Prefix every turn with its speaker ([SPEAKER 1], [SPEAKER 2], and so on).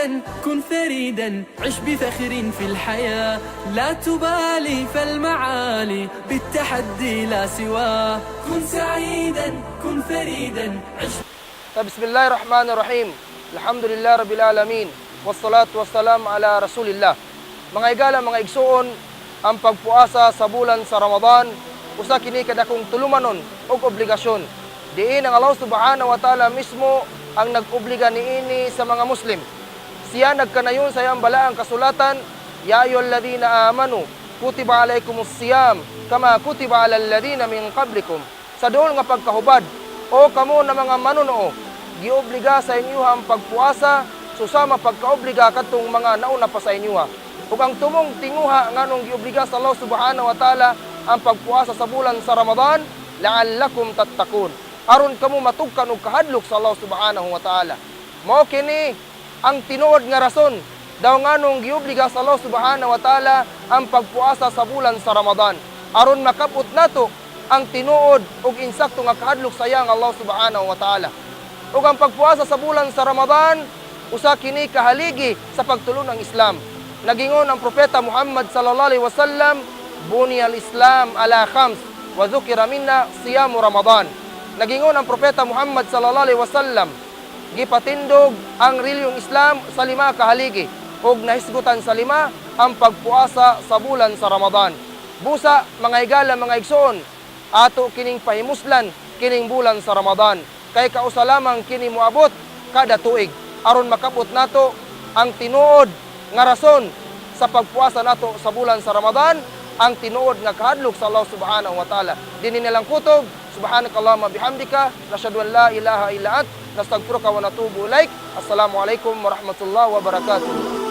[SPEAKER 1] سعيدا كن ثريدا عش بفخر في الحياة لا تبالي فالمعالي بالتحدي لا سواه كن سعيدا كن ثريدا عش.
[SPEAKER 2] بسم الله الرحمن الرحيم. Alhamdulillah Rabbil Alamin. Wassalatu wassalam ala Rasulillah. Mga igala, mga igsuon, ang pagpuasa sa bulan sa Ramadan, usa kini kadakong tulumanon og obligasyon. Diin ang Allah Subhanahu wa Ta'ala mismo ang nag-obliga niini sa mga Muslim. Siya nagkanayon sa iyang balaang kasulatan, Ya ayyuhalladhina amanu, kutiba alaykumus siyam, kama kutiba alal ladhina min qablikum. Sa duol nga pagkahubad, o kamo na mga manunoo, giobliga sa inyo ang pagpuasa, susama pagkaobliga katong mga nauna pa sa inyo. Ug ang tumong tinguha nganong giobliga sa Allah Subhanahu wa Ta'ala ang pagpuasa sa bulan sa Ramadan, la'allakum tattaqun. Aron kamo matugkan og kahadlok sa Allah Subhanahu wa Ta'ala. Mao kini ang tinuod nga rason daw nganong giobliga sa Allah Subhanahu wa Ta'ala ang pagpuasa sa bulan sa Ramadan. Aron makabot nato ang tinuod og insakto nga kahadlok sa iyang Allah Subhanahu wa Ta'ala. Ug ang pagpuasa sa bulan sa Ramadan, usa kini kahaligi sa pagtulon ng Islam. Nagingon ang propeta Muhammad sallallahu alaihi wasallam, "Buniyal Islam ala khams wa dhukira minna siyamu Ramadan." Nagingon ang propeta Muhammad sallallahu alaihi wasallam, gipatindog ang reliyong Islam sa lima kahaligi ug nahisgutan sa lima ang pagpuasa sa bulan sa Ramadan. Busa mga higala, mga igsoon, ato kining pahimuslan kining bulan sa Ramadan. Kay kausa lamang kini moabot kada tuig aron makabot nato ang tinuod nga rason sa pagpuasa nato sa bulan sa Ramadan, ang tinuod nga kahadlok sa Allah Subhanahu wa Ta'ala. Dinhi nilang kutob, subhanakallahumma bihamdika, nashhadu an la ilaha illa ant, nastaghfiruka wa natubu ilaik. Assalamu alaikum warahmatullahi wabarakatuh.